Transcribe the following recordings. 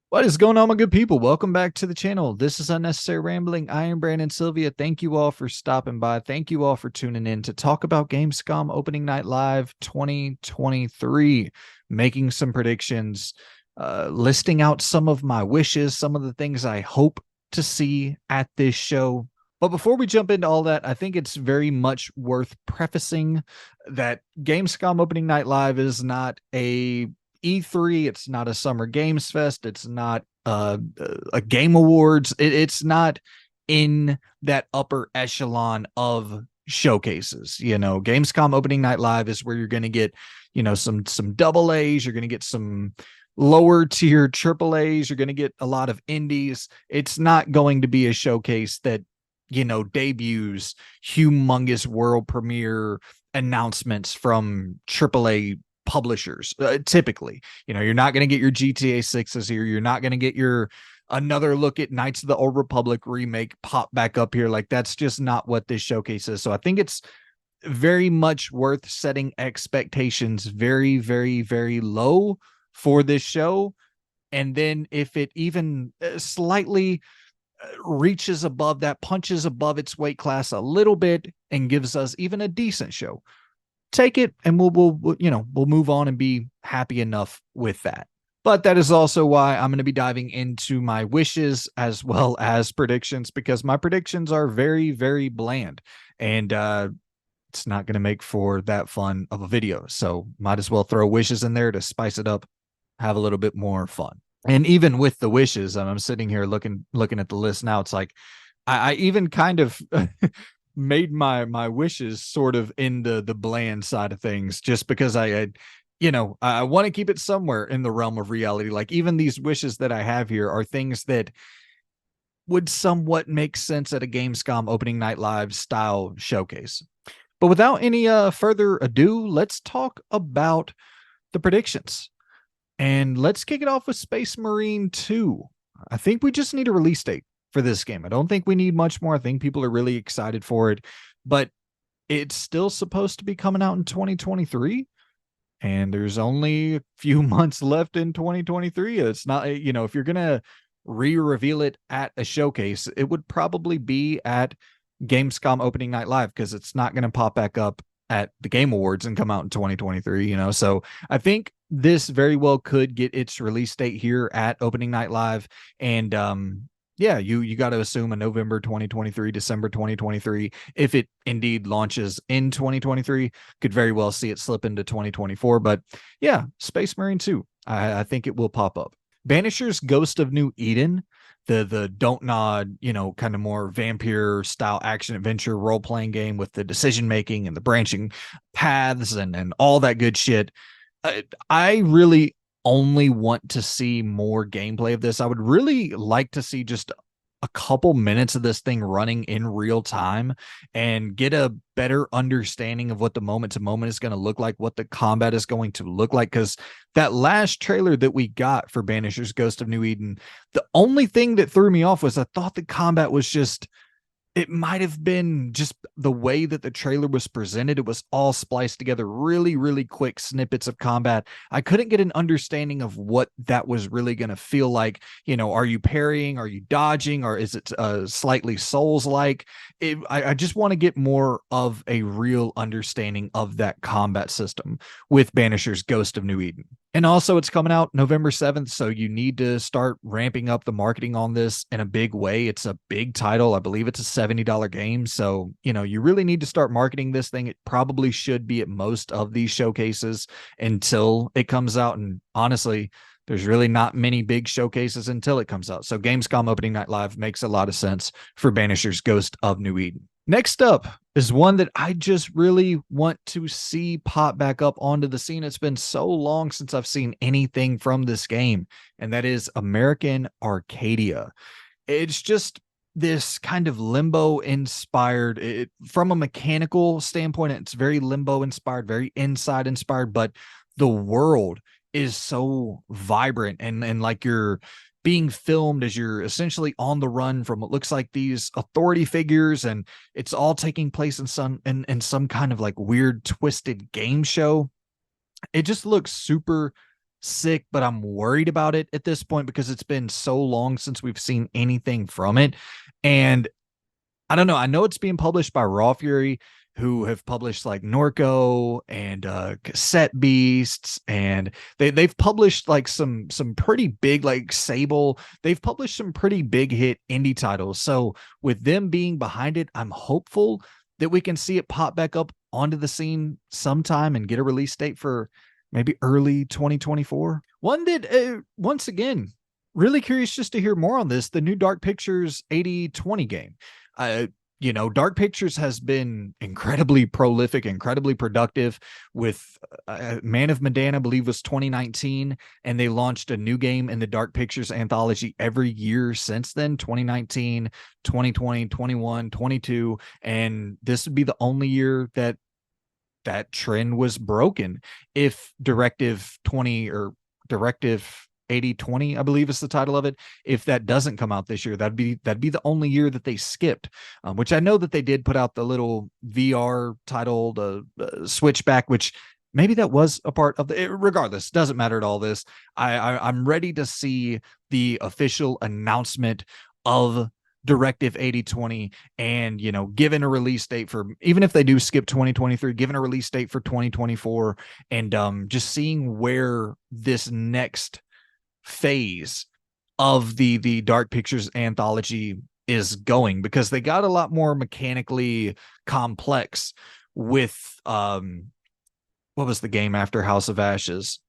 What is going on, my good people? Welcome back to the channel. This is Unnecessary Rambling. I am Brandon Sylvia. Thank you all for stopping by. Thank you all for tuning in to talk about Gamescom Opening Night Live 2023, making some predictions, listing out some of my wishes, some of the things I hope to see at this show. But before we jump into all that, I think it's very much worth prefacing that Gamescom Opening Night Live is not a E3, it's not a Summer Games Fest, it's not a Game Awards, it's not in that upper echelon of showcases. Gamescom Opening Night Live is where you're going to get, some double A's, you're going to get some lower tier triple A's, you're going to get a lot of indies. It's not going to be a showcase that debuts humongous world premiere announcements from AAA publishers. Typically, you're not going to get your GTA 6s here. You're not going to get your another look at Knights of the Old Republic remake pop back up here. Like, that's just not what this showcase is. So I think it's very much worth setting expectations very, very, very low for this show. And then if it even slightly reaches above that, punches above its weight class a little bit, and gives us even a decent show, take it, and we'll move on and be happy enough with that. But that is also why I'm going to be diving into my wishes as well as predictions, because my predictions are very, very bland, and it's not going to make for that fun of a video. So might as well throw wishes in there to spice it up, have a little bit more fun. And even with the wishes, I'm sitting here looking at the list now. It's like I even kind of made my wishes sort of in the bland side of things, just because I want to keep it somewhere in the realm of reality. Like, even these wishes that I have here are things that would somewhat make sense at a Gamescom Opening Night Live style showcase. But without any further ado, let's talk about the predictions. And let's kick it off with Space Marine 2. I think we just need a release date for this game. I don't think we need much more. I think people are really excited for it, but it's still supposed to be coming out in 2023. And there's only a few months left in 2023. It's not, if you're going to re-reveal it at a showcase, it would probably be at Gamescom Opening Night Live, because it's not going to pop back up at the Game Awards and come out in 2023. So I think this very well could get its release date here at Opening Night Live. And yeah, you got to assume a November 2023, December 2023. If it indeed launches in 2023, could very well see it slip into 2024. But yeah, Space Marine 2, I think it will pop up. Banisher's Ghost of New Eden, the don't nod, kind of more vampire style action adventure role playing game with the decision making and the branching paths and all that good shit. I really only want to see more gameplay of this. I would really like to see just a couple minutes of this thing running in real time and get a better understanding of what the moment to moment is going to look like, what the combat is going to look like. Because that last trailer that we got for Banisher's Ghost of New Eden, the only thing that threw me off was I thought the combat was just, it might have been just the way that the trailer was presented. It was all spliced together, really, really quick snippets of combat. I couldn't get an understanding of what that was really going to feel like. Are you parrying? Are you dodging? Or is it slightly Souls-like? I just want to get more of a real understanding of that combat system with Banisher's Ghost of New Eden. And also, it's coming out November 7th, so you need to start ramping up the marketing on this in a big way. It's a big title. I believe it's a $70 game, so, you really need to start marketing this thing. It probably should be at most of these showcases until it comes out, and honestly, there's really not many big showcases until it comes out. So Gamescom Opening Night Live makes a lot of sense for Banisher's Ghost of New Eden. Next up is one that I just really want to see pop back up onto the scene. It's been so long since I've seen anything from this game, and that is American Arcadia. It's just this kind of limbo inspired, from a mechanical standpoint, it's very limbo inspired, very inside inspired, but the world is so vibrant and like you're being filmed as you're essentially on the run from what looks like these authority figures, and it's all taking place in some kind of like weird twisted game show. It just looks super, sick, but I'm worried about it at this point because it's been so long since we've seen anything from it. And I don't know. I know it's being published by Raw Fury, who have published like Norco and Cassette Beasts, and they've published like some pretty big, like Sable. They've published some pretty big hit indie titles. So with them being behind it, I'm hopeful that we can see it pop back up onto the scene sometime and get a release date for maybe early 2024. One that once again, really curious just to hear more on this, the new Dark Pictures 8020 game. uh, Dark Pictures has been incredibly prolific, incredibly productive with Man of Medan, I believe was 2019, and they launched a new game in the Dark Pictures anthology every year since then, 2019, 2020, 21, 22, and this would be the only year that that trend was broken. If Directive 20 or Directive 8020, I believe is the title of it, if that doesn't come out this year, that'd be the only year that they skipped, which I know that they did put out the little VR title, the Switchback, which maybe that was a part of the, regardless, doesn't matter at all. This I'm ready to see the official announcement of Directive 8020, and given a release date for, even if they do skip 2023, given a release date for 2024, and just seeing where this next phase of the Dark Pictures anthology is going, because they got a lot more mechanically complex with what was the game after House of Ashes,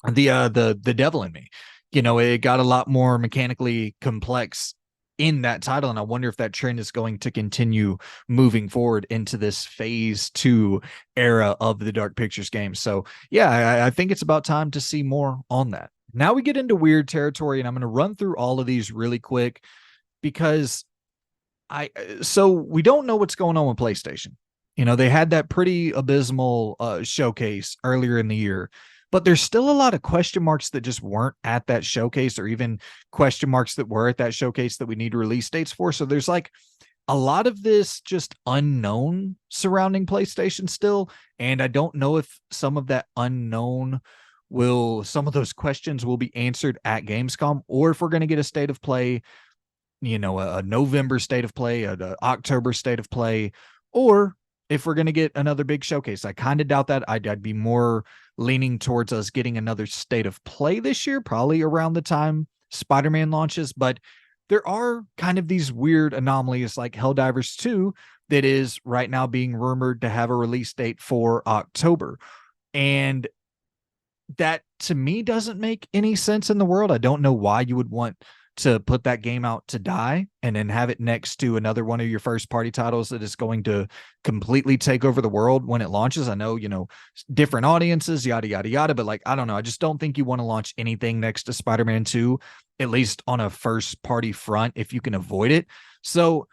the Devil in Me. It got a lot more mechanically complex in that title, and I wonder if that trend is going to continue moving forward into this phase 2 era of the Dark Pictures game. So yeah, I think it's about time to see more on that. Now we get into weird territory, and I'm going to run through all of these really quick because so we don't know what's going on with PlayStation. They had that pretty abysmal showcase earlier in the year, but there's still a lot of question marks that just weren't at that showcase, or even question marks that were at that showcase that we need release dates for. So there's like a lot of this just unknown surrounding PlayStation still. And I don't know if some of that unknown some of those questions will be answered at Gamescom, or if we're going to get a state of play, a November state of play, a October state of play, or if we're going to get another big showcase. I kind of doubt that. I'd be more leaning towards us getting another state of play this year, probably around the time Spider-Man launches. But there are kind of these weird anomalies like Helldivers 2 that is right now being rumored to have a release date for October. And that to me doesn't make any sense in the world. I don't know why you would want to put that game out to die and then have it next to another one of your first party titles that is going to completely take over the world when it launches. I know, different audiences, yada, yada, yada, but like, I don't know. I just don't think you want to launch anything next to Spider-Man 2, at least on a first party front, if you can avoid it. So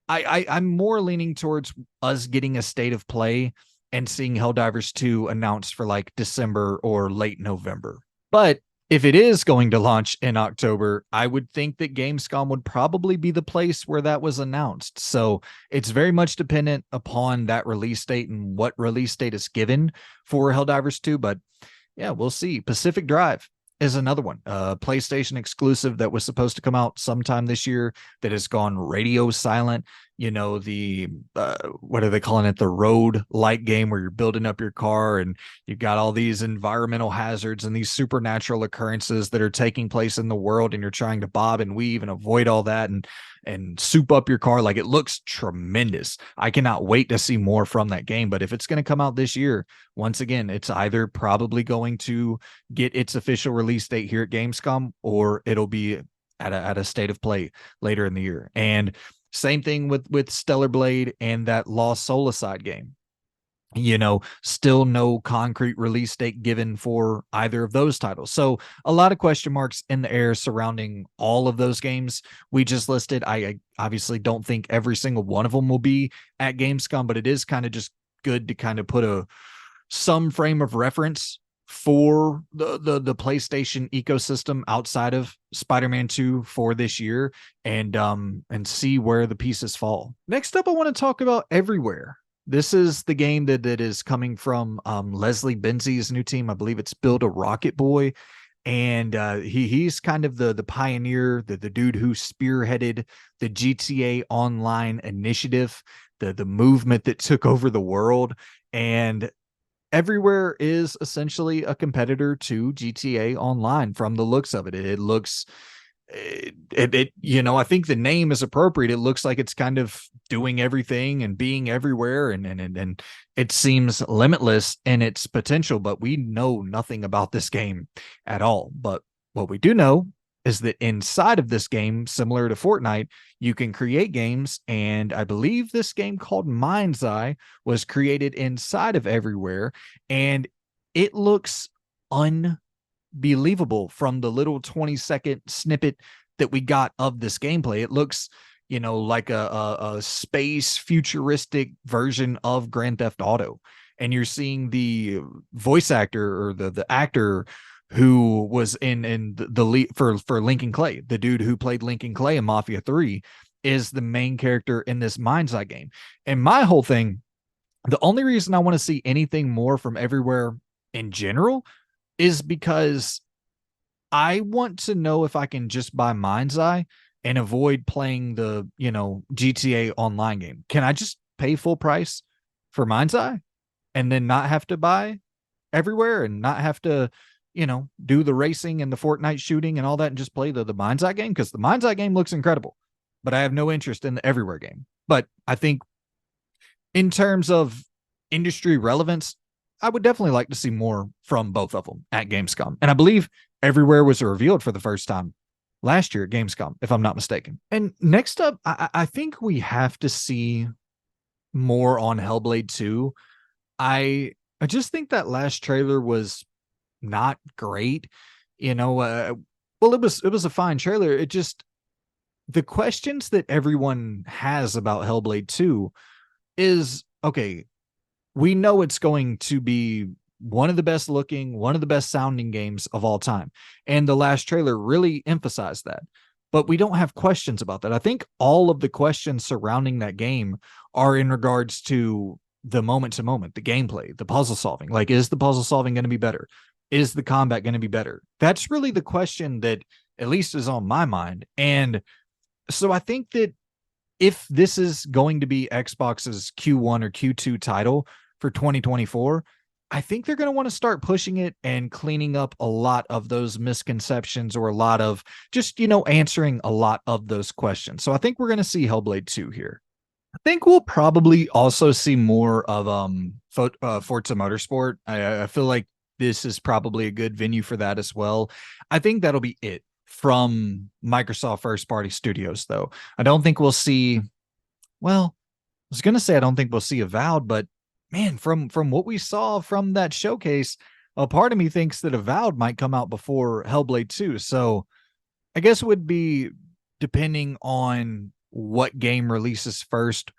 I'm more leaning towards us getting a state of play and seeing Helldivers 2 announced for like December or late November. But if it is going to launch in October, I would think that Gamescom would probably be the place where that was announced. So it's very much dependent upon that release date and what release date is given for Helldivers 2. But yeah, we'll see. Pacific Drive is another one, PlayStation exclusive that was supposed to come out sometime this year that has gone radio silent. The what are they calling it, the road light game, where you're building up your car and you've got all these environmental hazards and these supernatural occurrences that are taking place in the world, and you're trying to bob and weave and avoid all that and soup up your car. Like, it looks tremendous. I cannot wait to see more from that game. But if it's going to come out this year, once again, it's either probably going to get its official release date here at Gamescom, or it'll be at a state of play later in the year. And same thing with Stellar Blade and that Lost Soulacide game. Still no concrete release date given for either of those titles. So a lot of question marks in the air surrounding all of those games we just listed. I obviously don't think every single one of them will be at Gamescom, but it is kind of just good to kind of put some frame of reference for the PlayStation ecosystem outside of Spider-Man 2 for this year, and see where the pieces fall. Next up, I want to talk about Everywhere. This is the game that is coming from Leslie Benzi's new team. I believe it's Build a Rocket Boy. and he's kind of the pioneer, the dude who spearheaded the GTA Online initiative, the movement that took over the world. And Everywhere is essentially a competitor to GTA Online from the looks of it. It looks I think the name is appropriate. It looks like it's kind of doing everything and being everywhere, and it seems limitless in its potential, but we know nothing about this game at all. But what we do know is that inside of this game, similar to Fortnite, you can create games, and I believe this game called Mind's Eye was created inside of Everywhere, and it looks believable from the little 20-second snippet that we got of this gameplay. It looks, like a space futuristic version of Grand Theft Auto. And you're seeing the voice actor, or the actor who was in the lead for Lincoln Clay, the dude who played Lincoln Clay in Mafia 3, is the main character in this Mind's Eye game. And my whole thing, the only reason I want to see anything more from Everywhere in general is because I want to know if I can just buy Mind's Eye and avoid playing the, GTA Online game. Can I just pay full price for Mind's Eye and then not have to buy Everywhere, and not have to, do the racing and the Fortnite shooting and all that, and just play the Mind's Eye game? Because the Mind's Eye game looks incredible, but I have no interest in the Everywhere game. But I think in terms of industry relevance, I would definitely like to see more from both of them at Gamescom. And I believe Everywhere was revealed for the first time last year at Gamescom, if I'm not mistaken. And next up, I think we have to see more on Hellblade 2. I just think that last trailer was not great. Well, it was a fine trailer. It just, the questions that everyone has about Hellblade 2 is, okay, we know it's going to be one of the best looking, one of the best sounding games of all time. And the last trailer really emphasized that. But we don't have questions about that. I think all of the questions surrounding that game are in regards to the moment to moment, the gameplay, the puzzle solving. Like, is the puzzle solving going to be better? Is the combat going to be better? That's really the question that at least is on my mind. And so I think that if this is going to be Xbox's Q1 or Q2 title for 2024, I think they're going to want to start pushing it and cleaning up a lot of those misconceptions, or a lot of just, answering a lot of those questions. So I think we're going to see Hellblade 2 here. I think we'll probably also see more of Forza Motorsport. I feel like this is probably a good venue for that as well. I think that'll be it from Microsoft first party studios, though. I don't think we'll see, well, I was going to say I don't think we'll see Avowed, but man, from what we saw from that showcase, a part of me thinks that Avowed might come out before Hellblade 2. So I guess it would be depending on what game releases first,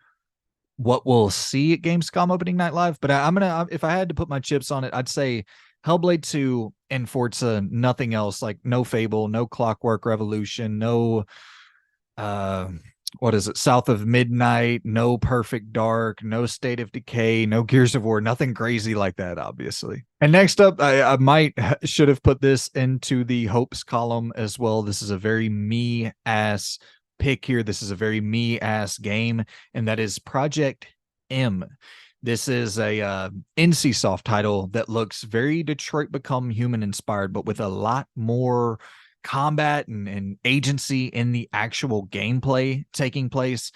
what we'll see at Gamescom opening night live. But I'm gonna, if I had to put my chips on it, I'd say Hellblade 2 and Forza, nothing else. Like no Fable, no Clockwork Revolution, no what is it, South of Midnight, no Perfect Dark, no State of Decay, no Gears of War, nothing crazy like that, obviously. And next up, I might should have put this into the hopes column as well. This is a very me ass pick here. This is a very me ass game, and that is Project M. This is a NCSoft title that looks very Detroit Become Human inspired, but with a lot more combat and agency in the actual gameplay taking place.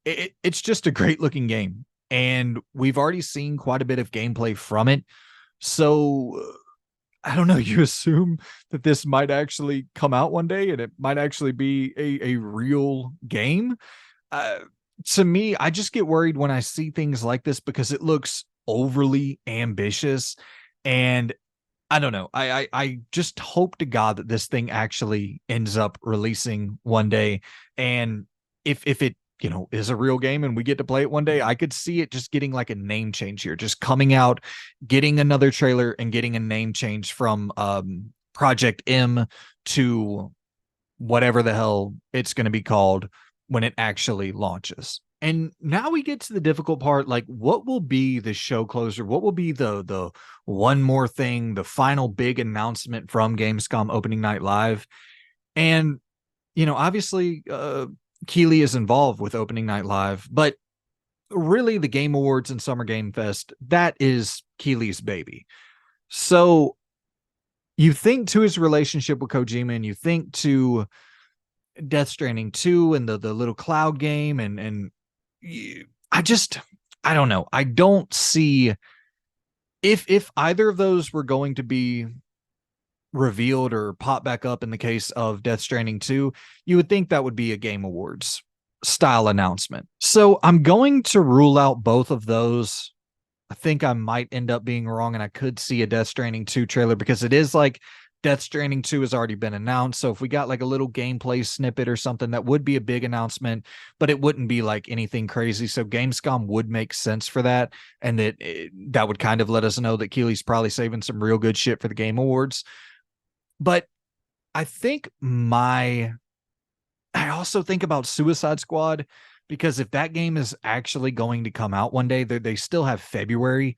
It's just a great looking game, and we've already seen quite a bit of gameplay from it. So I don't know, you assume that this might actually come out one day and it might actually be a real game. To me, I just get worried when I see things like this because it looks overly ambitious, and I don't know. I just hope to God that this thing actually ends up releasing one day. And if it, is a real game and we get to play it one day, I could see it just getting like a name change here, just coming out, getting another trailer and getting a name change from Project M to whatever the hell it's going to be called when it actually launches. And now we get to the difficult part. Like, what will be the show closer? What will be the one more thing, the final big announcement from Gamescom opening night live? And obviously, Keeley is involved with opening night live, but really the Game Awards and Summer Game Fest, that is Keeley's baby. So you think to his relationship with Kojima, and you think to Death Stranding 2 and the little cloud game, and I just, I don't know. I don't see if either of those were going to be revealed or pop back up in the case of Death Stranding 2, you would think that would be a Game Awards style announcement. So I'm going to rule out both of those. I think I might end up being wrong, and I could see a Death Stranding 2 trailer, because it is like Death Stranding 2 has already been announced. So if we got like a little gameplay snippet or something, that would be a big announcement, but it wouldn't be like anything crazy. So Gamescom would make sense for that. And that would kind of let us know that Keeley's probably saving some real good shit for the Game Awards. But I think I also think about Suicide Squad, because if that game is actually going to come out one day, they still have February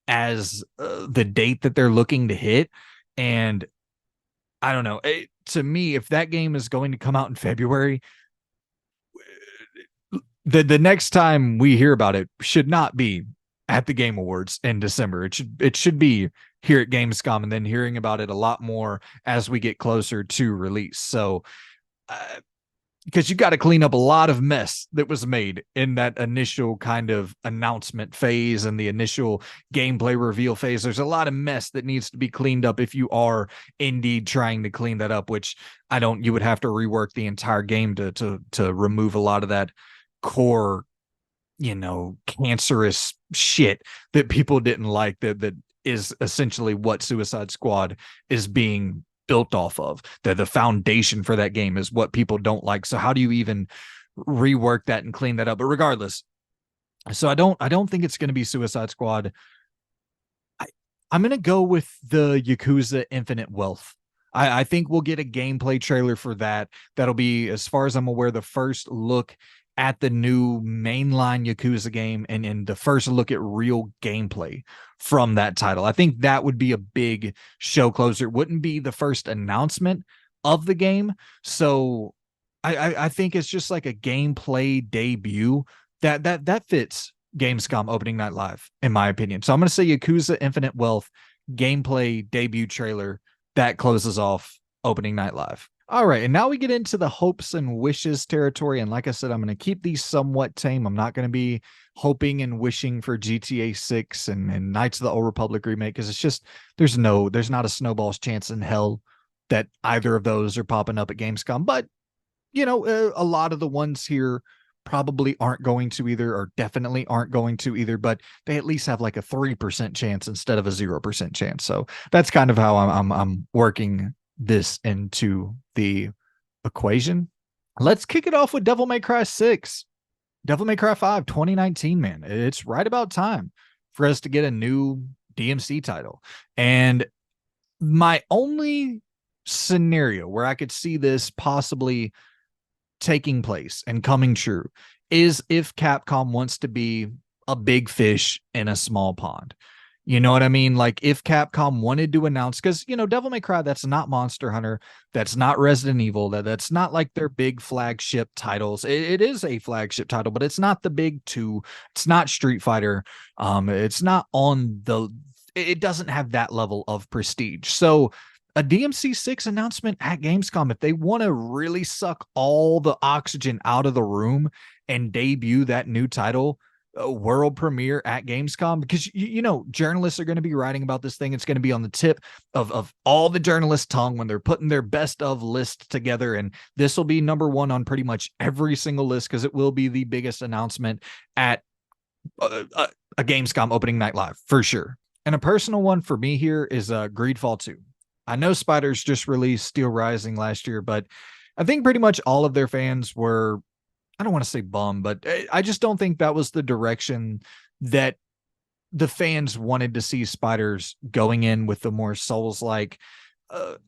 as the date that they're looking to hit. And I don't know. To me, if that game is going to come out in February, the next time we hear about it should not be at the Game Awards in December. It should be here at Gamescom, and then hearing about it a lot more as we get closer to release. So because you got to clean up a lot of mess that was made in that initial kind of announcement phase and the initial gameplay reveal phase. There's a lot of mess that needs to be cleaned up if you are indeed trying to clean that up, which you would have to rework the entire game to remove a lot of that core, cancerous shit that people didn't like, that is essentially what Suicide Squad is being built off of. The foundation for that game is what people don't like. So how do you even rework that and clean that up? But regardless, so I don't think it's going to be Suicide Squad. I'm going to go with the Yakuza Infinite Wealth. I think we'll get a gameplay trailer for that. That'll be, as far as I'm aware, the first look at the new mainline Yakuza game, and the first look at real gameplay from that title. I think that would be a big show closer. It wouldn't be the first announcement of the game. So I think it's just like a gameplay debut that fits Gamescom opening night live, in my opinion. So I'm going to say Yakuza Infinite Wealth gameplay debut trailer that closes off opening night live. All right, and now we get into the hopes and wishes territory. And like I said, I'm going to keep these somewhat tame. I'm not going to be hoping and wishing for GTA 6 and Knights of the Old Republic remake, because it's just, there's not a snowball's chance in hell that either of those are popping up at Gamescom. But, a lot of the ones here probably aren't going to either, or definitely aren't going to either, but they at least have like a 3% chance instead of a 0% chance. So that's kind of how I'm working this into the equation. Let's kick it off with Devil May Cry 6. Devil May Cry 5 2019, man. It's right about time for us to get a new DMC title. And my only scenario where I could see this possibly taking place and coming true is if Capcom wants to be a big fish in a small pond. You know what I mean? Like, if Capcom wanted to announce, because, Devil May Cry, that's not Monster Hunter, that's not Resident Evil, that's not like their big flagship titles. It is a flagship title, but it's not the big two. It's not Street Fighter. It's not it doesn't have that level of prestige. So a DMC 6 announcement at Gamescom, if they want to really suck all the oxygen out of the room and debut that new title, world premiere at Gamescom, because journalists are going to be writing about this thing. It's going to be on the tip of all the journalists' tongue when they're putting their best of list together, and this will be number one on pretty much every single list, because it will be the biggest announcement at a Gamescom opening night live for sure. And a personal one for me here is Greedfall 2. I know Spiders just released Steel Rising last year, but I think pretty much all of their fans were, I don't want to say bummed, but I just don't think that was the direction that the fans wanted to see Spiders going in, with the more Souls-like,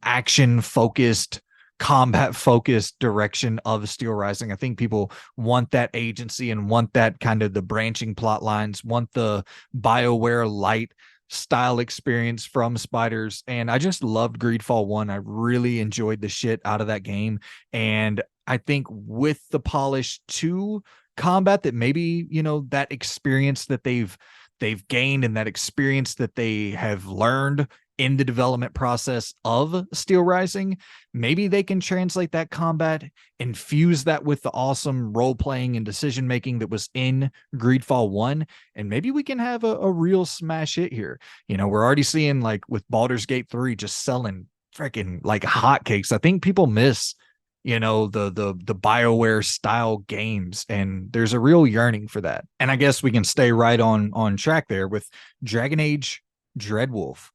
action-focused combat focused direction of Steel Rising. I think people want that agency and want that kind of the branching plot lines, want the BioWare light style experience from Spiders. And I just loved Greedfall 1. I really enjoyed the shit out of that game. And I think with the polish to combat, that maybe, that experience that they've gained and that experience that they have learned in the development process of Steel Rising, maybe they can translate that combat, infuse that with the awesome role playing and decision making that was in Greedfall 1, and maybe we can have a real smash hit here. We're already seeing, like, with Baldur's Gate 3 just selling freaking like hotcakes. I think people miss the BioWare style games, and there's a real yearning for that. And I guess we can stay right on track there with Dragon Age Dreadwolf.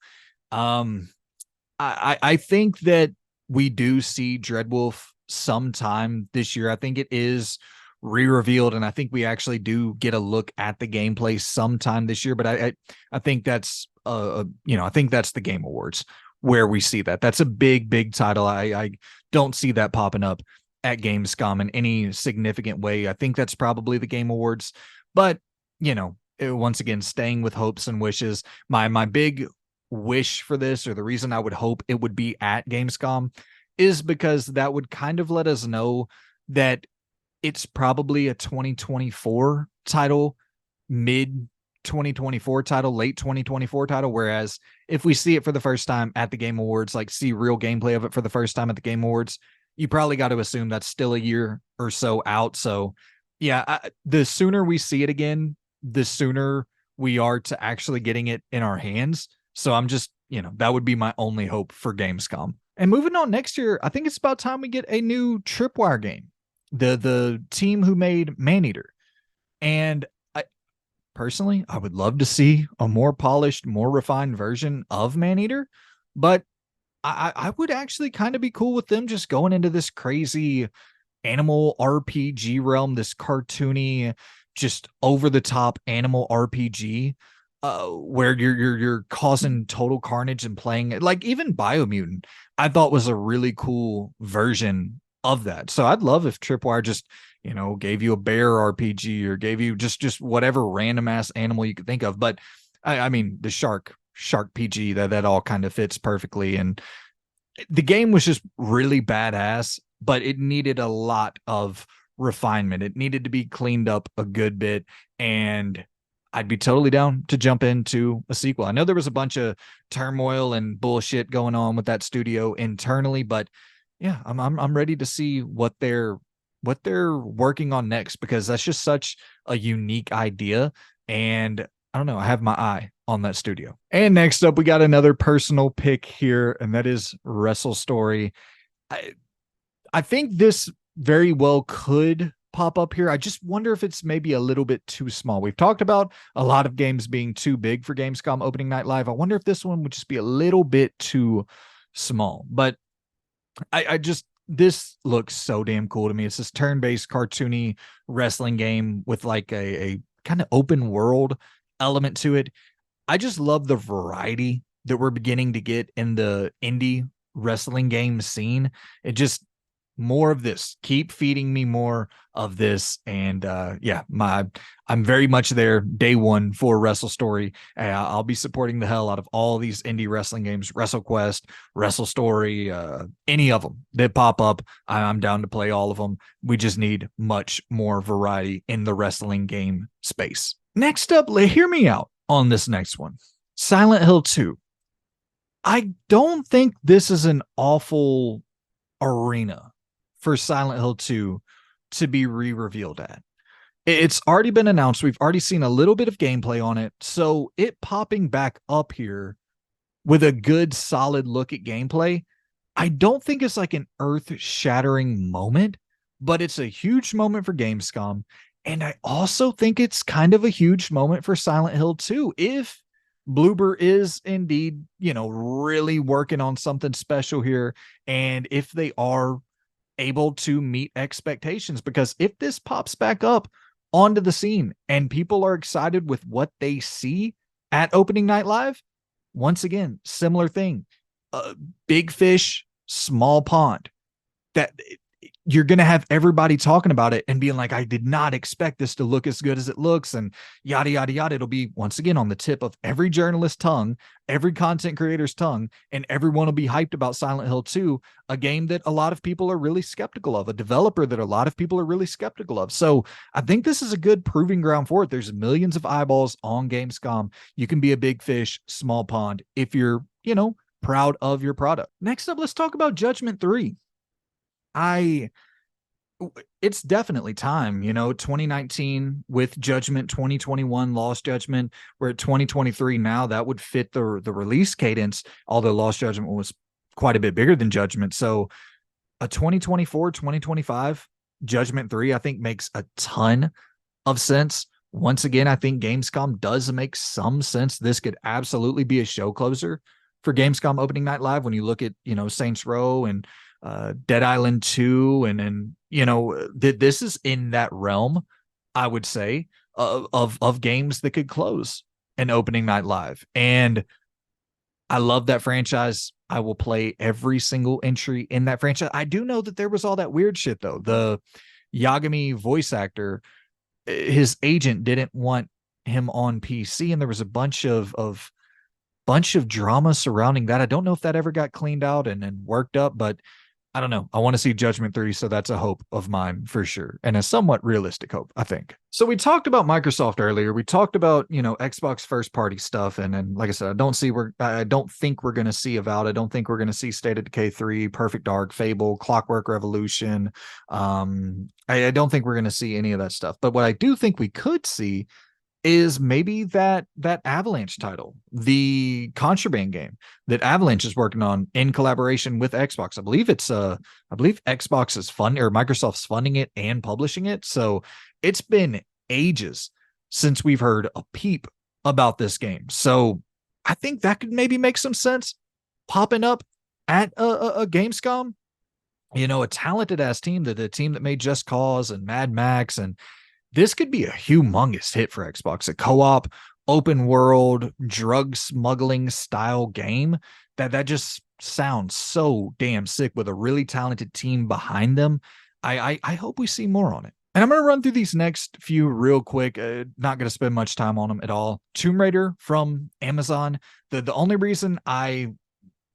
I think that we do see Dreadwolf sometime this year. I think it is re-revealed, and I think we actually do get a look at the gameplay sometime this year. But I think that's I think that's the Game Awards where we see that. That's a big title. I don't see that popping up at Gamescom in any significant way. I think that's probably the Game Awards. But once again, staying with hopes and wishes, my big wish for this, or the reason I would hope it would be at Gamescom, is because that would kind of let us know that it's probably a 2024 title, mid 2024 title, late 2024 title. Whereas if we see it for the first time at the Game Awards, like see real gameplay of it for the first time at the Game Awards, you probably got to assume that's still a year or so out. So yeah, the sooner we see it again, the sooner we are to actually getting it in our hands. So I'm just, that would be my only hope for Gamescom. And moving on, next year, I think it's about time we get a new Tripwire game. The team who made Maneater. And personally, I would love to see a more polished, more refined version of Maneater, but I would actually kind of be cool with them just going into this crazy animal RPG realm, this cartoony, just over the top animal RPG, where you're causing total carnage and playing it. Like even Biomutant, I thought was a really cool version of that. So I'd love if Tripwire just gave you a bear RPG, or gave you just whatever random ass animal you could think of. But I mean, the shark PG, that all kind of fits perfectly. And the game was just really badass, but it needed a lot of refinement. It needed to be cleaned up a good bit, and I'd be totally down to jump into a sequel. I know there was a bunch of turmoil and bullshit going on with that studio internally, but yeah, I'm ready to see what they're working on next, because that's just such a unique idea. And I don't know, I have my eye on that studio. And next up, we got another personal pick here, and that is Wrestle Story. I think this very well could pop up here. I just wonder if it's maybe a little bit too small. We've talked about a lot of games being too big for Gamescom opening night live. I wonder if this one would just be a little bit too small. But I just, this looks so damn cool to me. It's this turn-based cartoony wrestling game with like a kind of open world element to it. I just love the variety that we're beginning to get in the indie wrestling game scene. It just, more of this, keep feeding me more of this. And yeah, I'm very much there day one for Wrestle Story. I'll be supporting the hell out of all these indie wrestling games, WrestleQuest, Wrestle Story, any of them that pop up. I'm down to play all of them. We just need much more variety in the wrestling game space. Next up, hear me out on this next one. Silent Hill 2. I don't think this is an awful arena for Silent Hill 2 to be re-revealed at. It's already been announced. We've already seen a little bit of gameplay on it. So it popping back up here with a good solid look at gameplay, I don't think it's like an earth-shattering moment, but it's a huge moment for Gamescom. And I also think it's kind of a huge moment for Silent Hill 2. If Bloober is indeed, really working on something special here, and if they are able to meet expectations, because if this pops back up onto the scene and people are excited with what they see at opening night live, once again, similar thing, big fish, small pond. that you're going to have everybody talking about it and being like, I did not expect this to look as good as it looks, and yada, yada, yada. It'll be, once again, on the tip of every journalist's tongue, every content creator's tongue, and everyone will be hyped about Silent Hill 2, a game that a lot of people are really skeptical of, a developer that a lot of people are really skeptical of. So I think this is a good proving ground for it. There's millions of eyeballs on Gamescom. You can be a big fish, small pond if you're, proud of your product. Next up, let's talk about Judgment 3. It's definitely time, 2019 with Judgment, 2021 Lost Judgment. We're at 2023 now. That would fit the release cadence, although Lost Judgment was quite a bit bigger than Judgment. So a 2024, 2025 Judgment 3, I think, makes a ton of sense. Once again, I think Gamescom does make some sense. This could absolutely be a show closer for Gamescom opening night live when you look at, Saints Row and Dead Island 2, and this is in that realm, I would say, of games that could close an opening night live. And I love that franchise. I will play every single entry in that franchise. I do know that there was all that weird shit though. The Yagami voice actor, his agent didn't want him on PC, and there was a bunch of drama surrounding that. I don't know if that ever got cleaned out and worked up, but I don't know. I want to see Judgment 3, so that's a hope of mine for sure, and a somewhat realistic hope, I think. So we talked about Microsoft earlier. We talked about, Xbox first party stuff, and like I said, I don't think we're going to see Avowed. I don't think we're going to see State of Decay 3, Perfect Dark, Fable, Clockwork Revolution. I don't think we're going to see any of that stuff. But what I do think we could see is maybe that Avalanche title, the Contraband game that Avalanche is working on in collaboration with Xbox. I believe Xbox is Microsoft's funding it and publishing it. So it's been ages since we've heard a peep about this game. So I think that could maybe make some sense popping up at a Gamescom. A talented ass team, the team that made Just Cause and Mad Max, and this could be a humongous hit for Xbox, a co-op, open world, drug smuggling style game that just sounds so damn sick with a really talented team behind them. I hope we see more on it. And I'm going to run through these next few real quick. Not going to spend much time on them at all. Tomb Raider from Amazon. The only reason I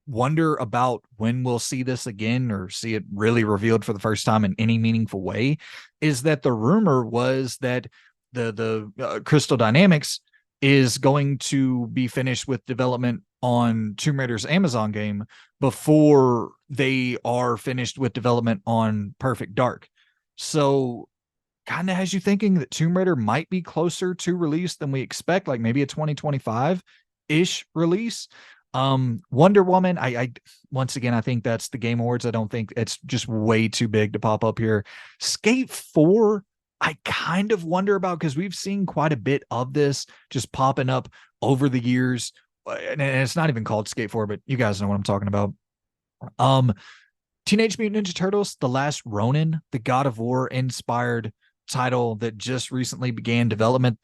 wonder about when we'll see this again or see it really revealed for the first time in any meaningful way is that the rumor was that the Crystal Dynamics is going to be finished with development on Tomb Raider's Amazon game before they are finished with development on Perfect Dark. So kind of has you thinking that Tomb Raider might be closer to release than we expect, like maybe a 2025-ish release. Wonder Woman, I once again, I think that's the Game Awards. I don't think it's just way too big to pop up here. Skate 4, I kind of wonder about, because we've seen quite a bit of this just popping up over the years. And it's not even called Skate 4, but you guys know what I'm talking about. Teenage Mutant Ninja Turtles, The Last Ronin, the God of War inspired title that just recently began development.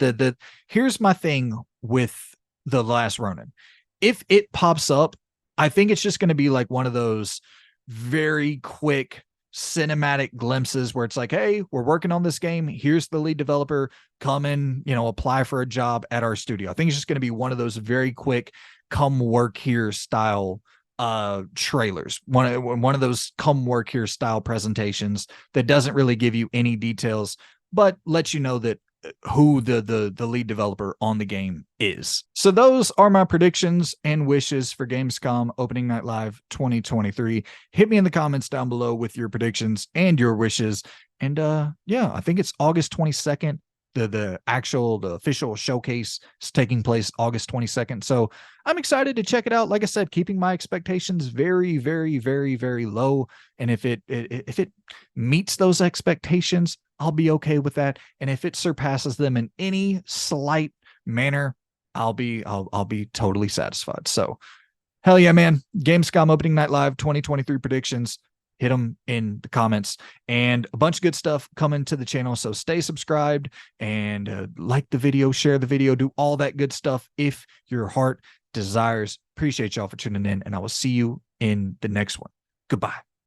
Here's my thing with The Last Ronin. If it pops up, I think it's just going to be like one of those very quick cinematic glimpses where it's like, hey, we're working on this game. Here's the lead developer. Come in, apply for a job at our studio. I think it's just going to be one of those very quick come work here style trailers. One of those come work here style presentations that doesn't really give you any details, but lets you know that who the lead developer on the game is. So those are my predictions and wishes for Gamescom Opening Night Live 2023. Hit me in the comments down below with your predictions and your wishes. And yeah, I think it's August 22nd. The official showcase is taking place August 22nd. So I'm excited to check it out. Like I said, keeping my expectations very, very, very, very low. And if it meets those expectations, I'll be okay with that. And if it surpasses them in any slight manner, I'll be totally satisfied. So hell yeah, man. Gamescom Opening Night Live 2023 predictions. Hit them in the comments, and a bunch of good stuff coming to the channel. So stay subscribed and like the video, share the video, do all that good stuff if your heart desires. Appreciate y'all for tuning in, and I will see you in the next one. Goodbye.